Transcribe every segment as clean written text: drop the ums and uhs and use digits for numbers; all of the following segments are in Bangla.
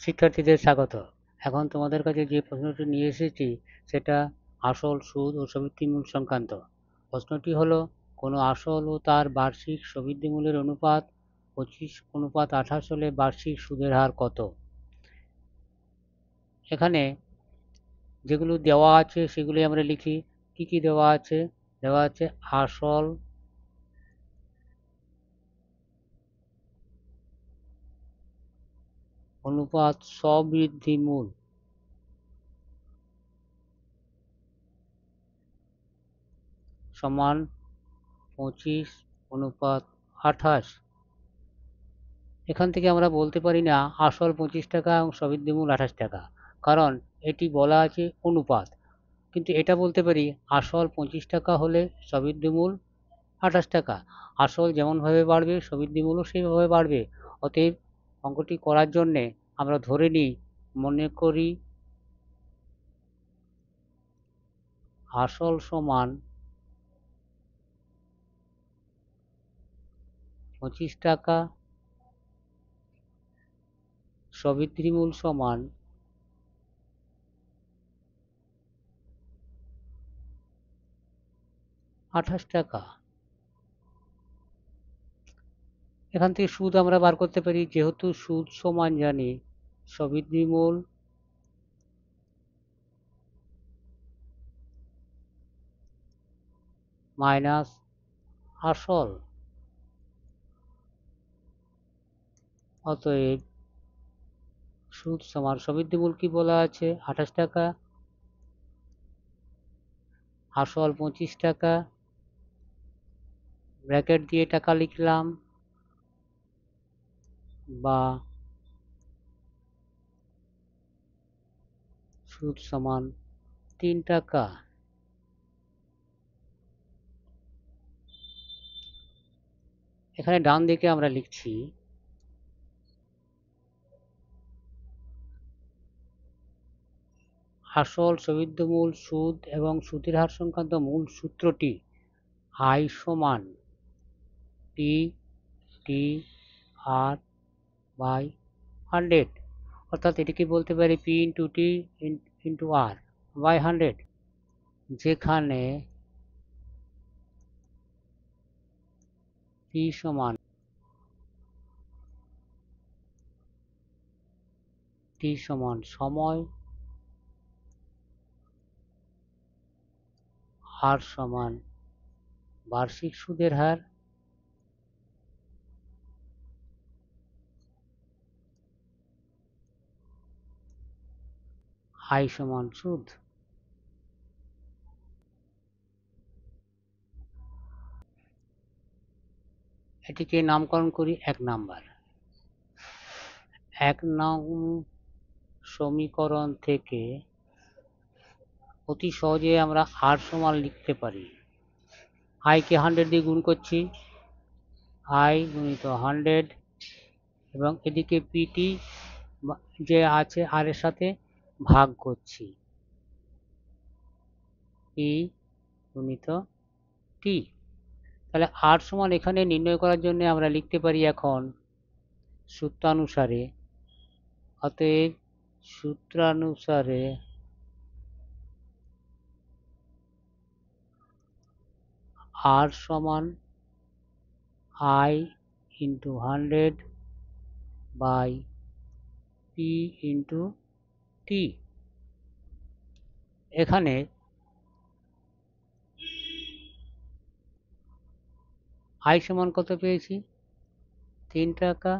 শিক্ষার্থীদের স্বাগত। এখন তোমাদের কাছে যে প্রশ্নটি নিয়ে এসেছি সেটা আসল, সুদ ও সবৃদ্ধিমূল সংক্রান্ত। প্রশ্নটি হলো, কোনো আসল ও তার বার্ষিক সবৃদ্ধিমূলের অনুপাত 25:28 হলে বার্ষিক সুদের হার কত? এখানে যেগুলো দেওয়া আছে সেগুলি আমরা লিখি। কি কি দেওয়া আছে? দেওয়া আছে আসল অনুপাত সবৃদ্ধিমূল সমান 25:28। এখান থেকে আমরা বলতে পারি না আসল 25 টাকা এবং সবৃদ্ধিমূল 28 টাকা, কারণ এটি বলা আছে অনুপাত। কিন্তু এটা বলতে পারি আসল 25 টাকা হলে সবৃদ্ধিমূল 28 টাকা। আসল যেমনভাবে বাড়বে সবৃদ্ধিমূলও সেইভাবে বাড়বে। অতএব অঙ্কটি করার জন্যে আমরা ধরে নিই, মনে করি আসল সমান 25 টাকা, সবৃদ্ধিমূল সমান 28 টাকা। এখান থেকে সুদ আমরা বার করতে পারি, যেহেতু সুদ সমান জানি সবৃদ্ধিমূল মাইনাস আসল। অতএব সুদ সমান সবৃদ্ধিমূল কি বলা আছে 28 টাকা, আসল 25 টাকা, ব্র্যাকেট দিয়ে টাকা লিখলাম, বা সুদ সমান 3 টাকা। এখানে ডান দিকে আমরা লিখছি আসল, সবৃদ্ধিমূল, সুদ এবং সুদের হার সংক্রান্ত মূল সূত্রটি I সমান P T R বাই 100। অর্থাৎ এটিকে বলতে পারি P into T into R by 100, যেখানে P সমান T সমান সময়, R সমান বার্ষিক সুদের হার, I সমান সুদ। এটিকে নামকরণ করি 1 নাম্বার। 1 নং সমীকরণ থেকে অতি সহজে আমরা R সমান লিখতে পারি, I কে 100 দিয়ে গুণ করছি, I গুণিত 100, এবং এদিকে PT যে আছে R এর সাথে ভাগ করছি, P গুণিত T। তাহলে R সমান এখানে নির্ণয় করার জন্য আমরা লিখতে পারি এখন সূত্রানুসারে। অতএব সূত্রানুসারে R সমান I into 100 by P into T। এখানে I সমান কত পেয়েছি? 3 টাকা।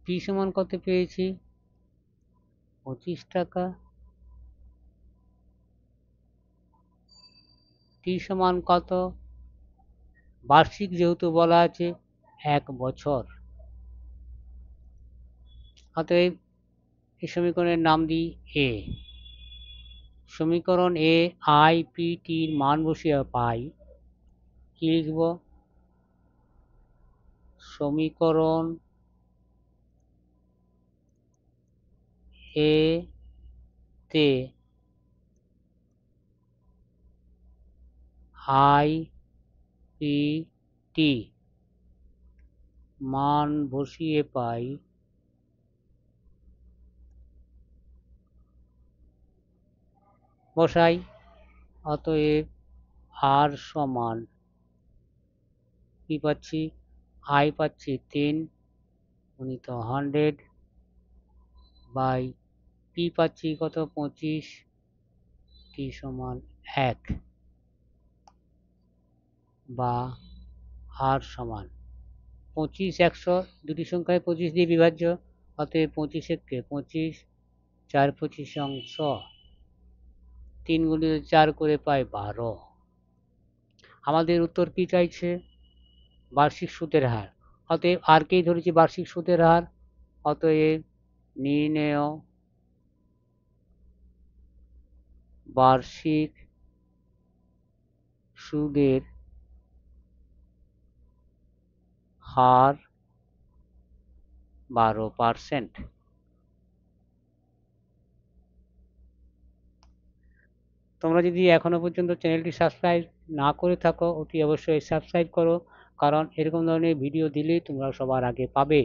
P সমান কত পেয়েছি? 25 টাকা। T সমান কত? বার্ষিক যেহেতু বলা আছে 1 বছর। অতএব এই সমীকরণের নাম দিই A। সমীকরণ A I P T এর মান বসিয়ে পাই, কি লিখব? সমীকরণ A তে I P T মান বসিয়ে পাই বসাই, অতএব আর সমান কি পাচ্ছি, আই পাচ্ছি 3 গুণিত 100 বাই পি পাচ্ছি কত 25, টি সমান 1 বা আর সমান 25 100, দুটি সংখ্যায় 25 দিয়ে বিভাজ্য, অতএব 25 কে 25, 4 25 অংশ 3 গুণিত 4 করে পাই 12। আমাদের উত্তর কি চাইছে, বার্ষিক সুদের হার, অতএব আর কেই ধরেছি বার্ষিক সুদের হার, অতএব নির্ণেয় বার্ষিক সুদের হার 12%। তোমরা যদি এখনো পর্যন্ত চ্যানেলটি সাবস্ক্রাইব না করে থাকো অতি অবশ্যই সাবস্ক্রাইব করো, কারণ এরকম ধরনের ভিডিও দিলেই তোমরা সবার আগে পাবে।